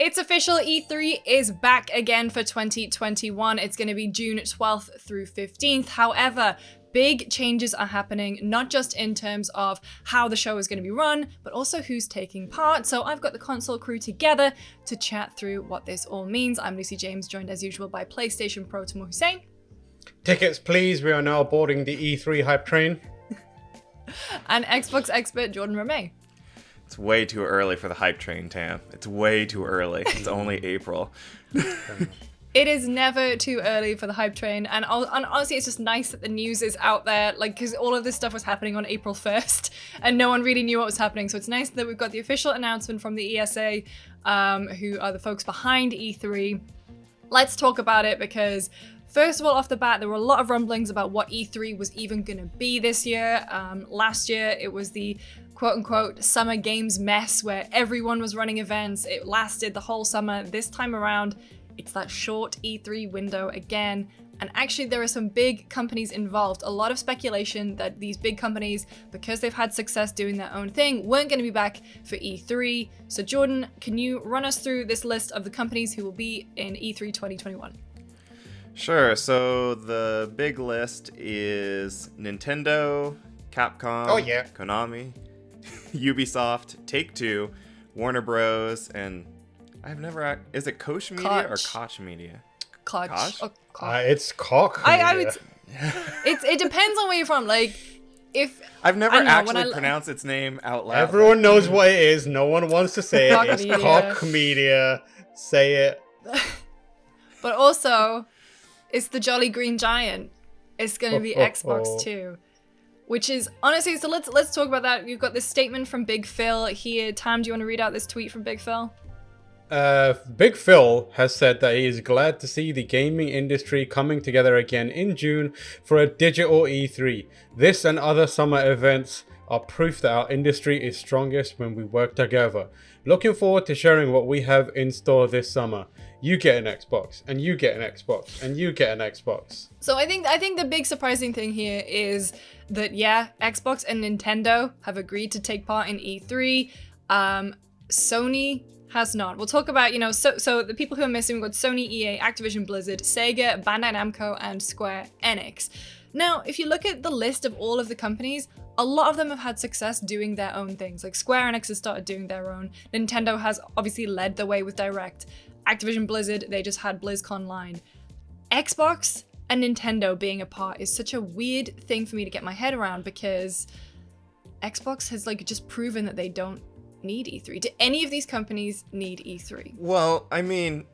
It's official, E3 is back again for 2021. It's going to be June 12th through 15th. However, big changes are happening, not just in terms of how the show is going to be run, but also who's taking part. So I've got the console crew together to chat through what this all means. I'm Lucy James, joined as usual by PlayStation Pro Tamoor Hussein. Tickets, please. We are now boarding the E3 hype train. And Xbox expert Jordan Ramey. It's way too early for the hype train, Tam. It's way too early. It's only April. It is never too early for the hype train, and honestly, it's just nice that the news is out there, like, because all of this stuff was happening on April 1st, and no one really knew what was happening, so it's nice that we've got the official announcement from the ESA, who are the folks behind E3. Let's talk about it, because first of all, off the bat, there were a lot of rumblings about what E3 was even going to be this year. Last year, it was the quote-unquote summer games mess where everyone was running events. It lasted the whole summer. This time around, it's that short E3 window again. And actually, there are some big companies involved. A lot of speculation that these big companies, because they've had success doing their own thing, weren't going to be back for E3. So Jordan, can you run us through this list of the companies who will be in E3 2021? Sure. So the big list is Nintendo, Capcom, Konami, Ubisoft, Take-Two, Warner Bros, and is it Koch Media or Koch Media? Koch? Koch? It's Koch Media. It depends on where you're from. Like, if I've never actually pronounced its name out loud. Everyone knows what it is. No one wants to say it. It's Media. Koch Media. Say it. But also, it's the Jolly Green Giant. It's going to be Xbox too. Which is, honestly, so let's talk about that. You've got this statement from Big Phil here. Tam, do you want to read out this tweet from Big Phil? Big Phil has said that he is glad to see the gaming industry coming together again in June for a digital E3. This and other summer events are proof that our industry is strongest when we work together. Looking forward to sharing what we have in store this summer. You get an Xbox, and you get an Xbox, and you get an Xbox. So I think the big surprising thing here is that, yeah, Xbox and Nintendo have agreed to take part in E3. Sony has not. We'll talk about, so the people who are missing, we've got Sony, EA, Activision Blizzard, Sega, Bandai Namco, and Square Enix. Now, if you look at the list of all of the companies, a lot of them have had success doing their own things. Like Square Enix has started doing their own. Nintendo has obviously led the way with Direct. Activision Blizzard, they just had BlizzCon line. Xbox and Nintendo being apart is such a weird thing for me to get my head around, because Xbox has just proven that they don't need E3. Do any of these companies need E3? Well, I mean,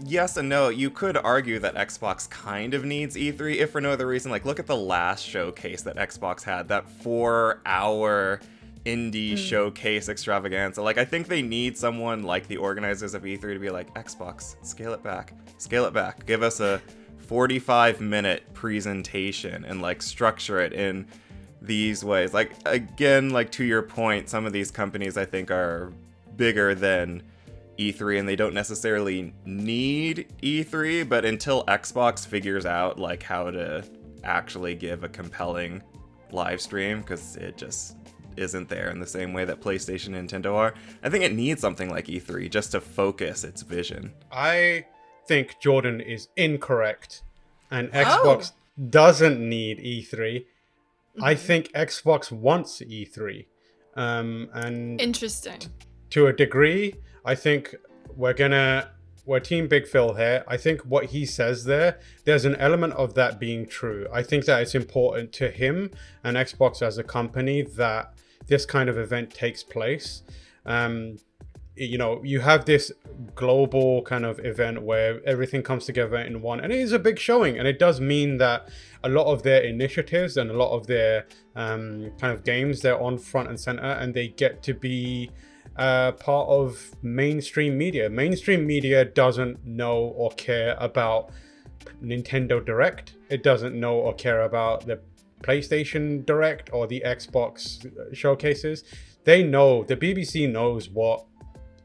yes and no. You could argue that Xbox kind of needs E3, if for no other reason. Like, look at the last showcase that Xbox had, that 4-hour indie showcase extravaganza. Like, I think they need someone like the organizers of E3 to be like, Xbox, scale it back. Give us a 45-minute presentation and structure it in these ways. Like, again, to your point, some of these companies I think are bigger than E3 and they don't necessarily need E3, but until Xbox figures out how to actually give a compelling live stream, because it just isn't there in the same way that PlayStation and Nintendo are, I think it needs something like E3 just to focus its vision. I think Jordan is incorrect, and Xbox doesn't need E3. I think Xbox wants E3. And interesting. To a degree, I think we're Team Big Phil here. I think what he says there's an element of that being true. I think that it's important to him and Xbox as a company that this kind of event takes place. You have this global kind of event where everything comes together in one, and it is a big showing, and it does mean that a lot of their initiatives and a lot of their kind of games, they're on front and center, and they get to be part of mainstream media. Mainstream media doesn't know or care about Nintendo Direct. It doesn't know or care about the PlayStation Direct or the Xbox showcases. They know, the BBC knows what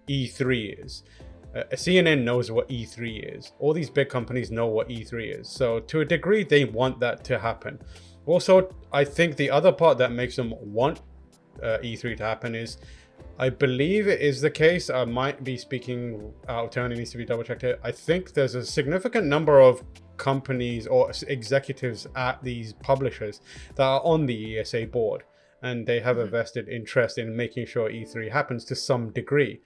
E3 is. CNN knows what E3 is. All these big companies know what E3 is. So to a degree, they want that to happen. Also, I think the other part that makes them want E3 to happen is I believe it is the case. I might be speaking out of turn. It needs to be double checked here. I think there's a significant number of companies or executives at these publishers that are on the ESA board, and they have a vested interest in making sure E3 happens to some degree.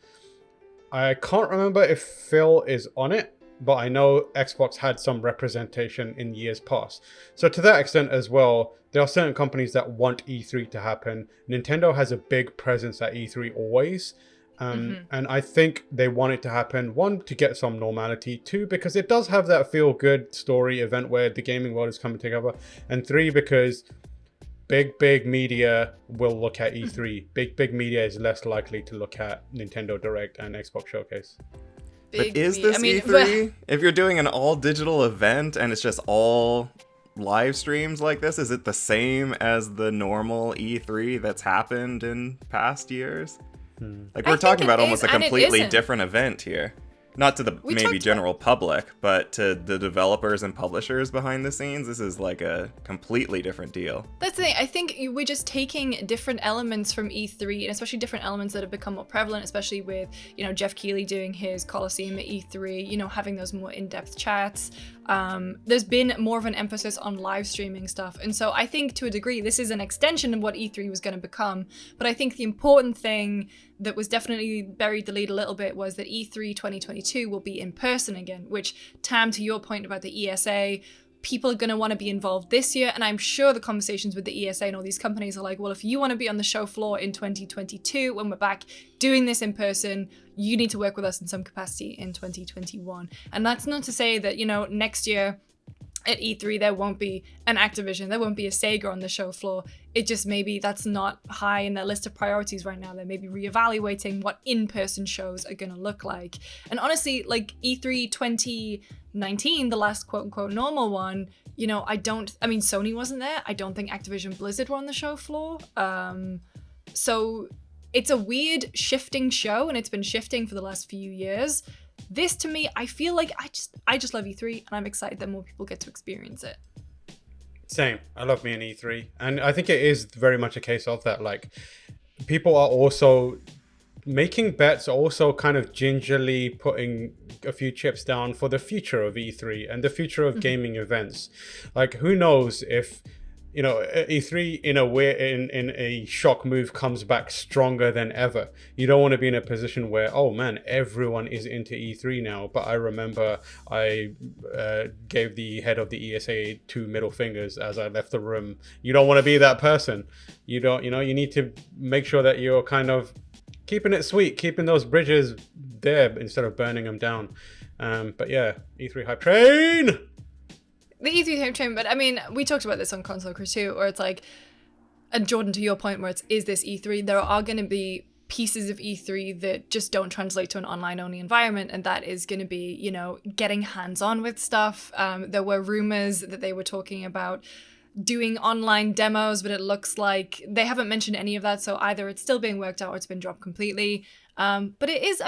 I can't remember if Phil is on it, but I know Xbox had some representation in years past. So to that extent as well, there are certain companies that want E3 to happen. Nintendo has a big presence at E3 always. And I think they want it to happen, one, to get some normality, two, because it does have that feel-good story event where the gaming world is coming together, and three, because big media will look at E3. Big media is less likely to look at Nintendo Direct and Xbox Showcase. But is this E3? If you're doing an all-digital event and it's just all live streams like this, is it the same as the normal E3 that's happened in past years? Like, we're talking about almost a completely different event here. Not to the maybe general public, but to the developers and publishers behind the scenes, this is like a completely different deal. That's the thing. I think we're just taking different elements from E3, and especially different elements that have become more prevalent, especially with, you know, Jeff Keighley doing his Coliseum at E3, you know, having those more in-depth chats. There's been more of an emphasis on live streaming stuff. And so I think to a degree, this is an extension of what E3 was going to become. But I think the important thing that was definitely buried the lead a little bit was that E3 2022 will be in person again, which, Tam, to your point about the ESA, people are going to want to be involved this year. And I'm sure the conversations with the ESA and all these companies are like, well, if you want to be on the show floor in 2022, when we're back doing this in person, you need to work with us in some capacity in 2021. And that's not to say that, you know, next year at E3 there won't be an Activision, there won't be a Sega on the show floor. It just maybe that's not high in their list of priorities right now. They're maybe reevaluating what in-person shows are going to look like. And honestly, like E3 2019, the last quote-unquote normal one, you know, I mean, Sony wasn't there. I don't think Activision Blizzard were on the show floor. So it's a weird shifting show, and it's been shifting for the last few years. This, to me, I feel like I just love E3, and I'm excited that more people get to experience it. Same. I love me an E3. And I think it is very much a case of that. Like, people are also making bets, also kind of gingerly putting a few chips down for the future of E3 and the future of gaming events. Like, who knows if, you know, E3 in a shock move comes back stronger than ever. You don't want to be in a position where, oh man, everyone is into E3 now. But I remember I gave the head of the ESA 2 middle fingers as I left the room. You don't want to be that person. You need to make sure that you're kind of keeping it sweet, keeping those bridges there instead of burning them down. But yeah, E3 hype train! The E3 hype train, but I mean, we talked about this on Console Crew too, where it's like, and Jordan, to your point, where is this E3? There are going to be pieces of E3 that just don't translate to an online-only environment, and that is going to be, you know, getting hands-on with stuff. There were rumors that they were talking about doing online demos, but it looks like they haven't mentioned any of that, so either it's still being worked out or it's been dropped completely. But it is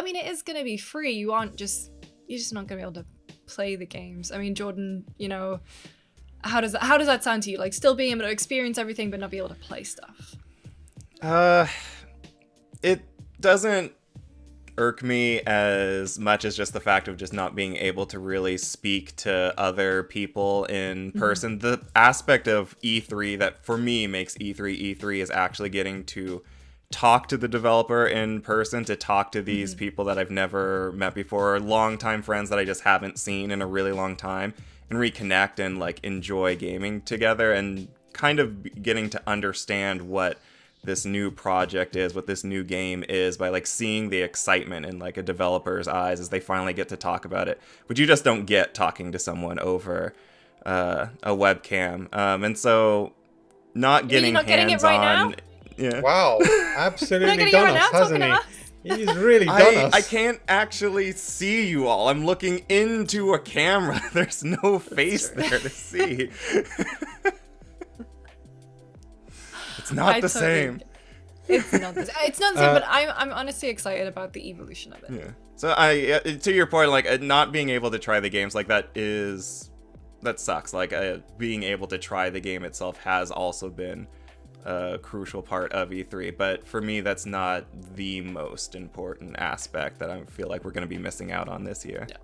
going to be free. You're just not going to be able to play the games. I mean, Jordan, you know, how does that sound to you? Like, still being able to experience everything but not be able to play stuff? It doesn't irk me as much as just the fact of just not being able to really speak to other people in person. The aspect of E3 that for me makes E3 is actually getting to talk to the developer in person, to talk to these people that I've never met before, longtime friends that I just haven't seen in a really long time, and reconnect and like enjoy gaming together, and kind of getting to understand what this new project is, what this new game is, by like seeing the excitement in like a developer's eyes as they finally get to talk about it, which you just don't get talking to someone over a webcam. And so not getting hands on. Yeah. Wow, absolutely done us, hasn't he? He's really done us. I can't actually see you all. I'm looking into a camera. There's no face there to see. It's not the same. It's not the same, but I'm honestly excited about the evolution of it. Yeah. So to your point, like not being able to try the games like that sucks. Like being able to try the game itself has also been a crucial part of E3, but for me, that's not the most important aspect that I feel like we're going to be missing out on this year. Yeah.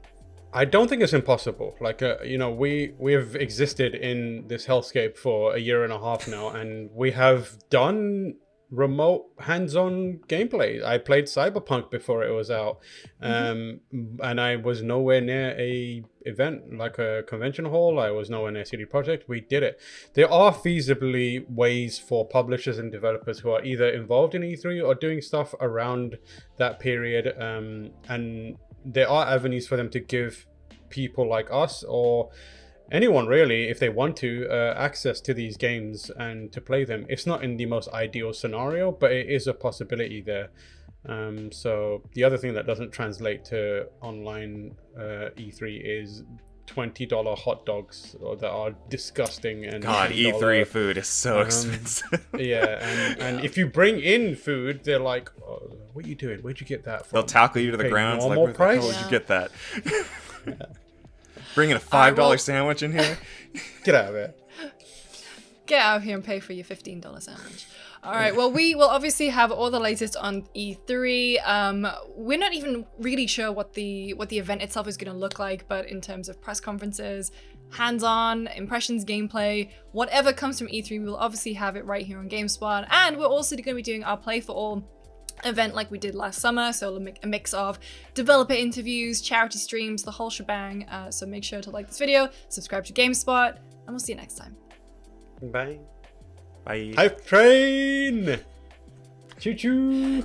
I don't think it's impossible. Like, we have existed in this hellscape for a year and a half now, and we have done remote hands-on gameplay. I played Cyberpunk before it was out, and I was nowhere near a event like a convention hall. I was nowhere near CD Projekt. We did it. There are feasibly ways for publishers and developers who are either involved in E3 or doing stuff around that period, and there are avenues for them to give people like us or anyone really, if they want to, access to these games and to play them. It's not in the most ideal scenario, but it is a possibility there. So the other thing that doesn't translate to online E3 is $20 hot dogs that are disgusting. And God, $10 E3 food is so expensive. Yeah, and if you bring in food, they're like, oh, what are you doing? Where'd you get that from? They'll tackle you to the Pay ground. Like, normal where the price? hell did you Yeah. get that? Bringing a $5 sandwich in here? Get out of there. Get out here and pay for your $15 sandwich. All right, well, we will obviously have all the latest on E3. We're not even really sure what the event itself is going to look like, but in terms of press conferences, hands-on, impressions, gameplay, whatever comes from E3, we'll obviously have it right here on GameSpot. And we're also going to be doing our Play for All event like we did last summer, so a mix of developer interviews, charity streams, the whole shebang. So make sure to like this video, subscribe to GameSpot, and we'll see you next time. Bye. Bye. Hype train! Choo choo!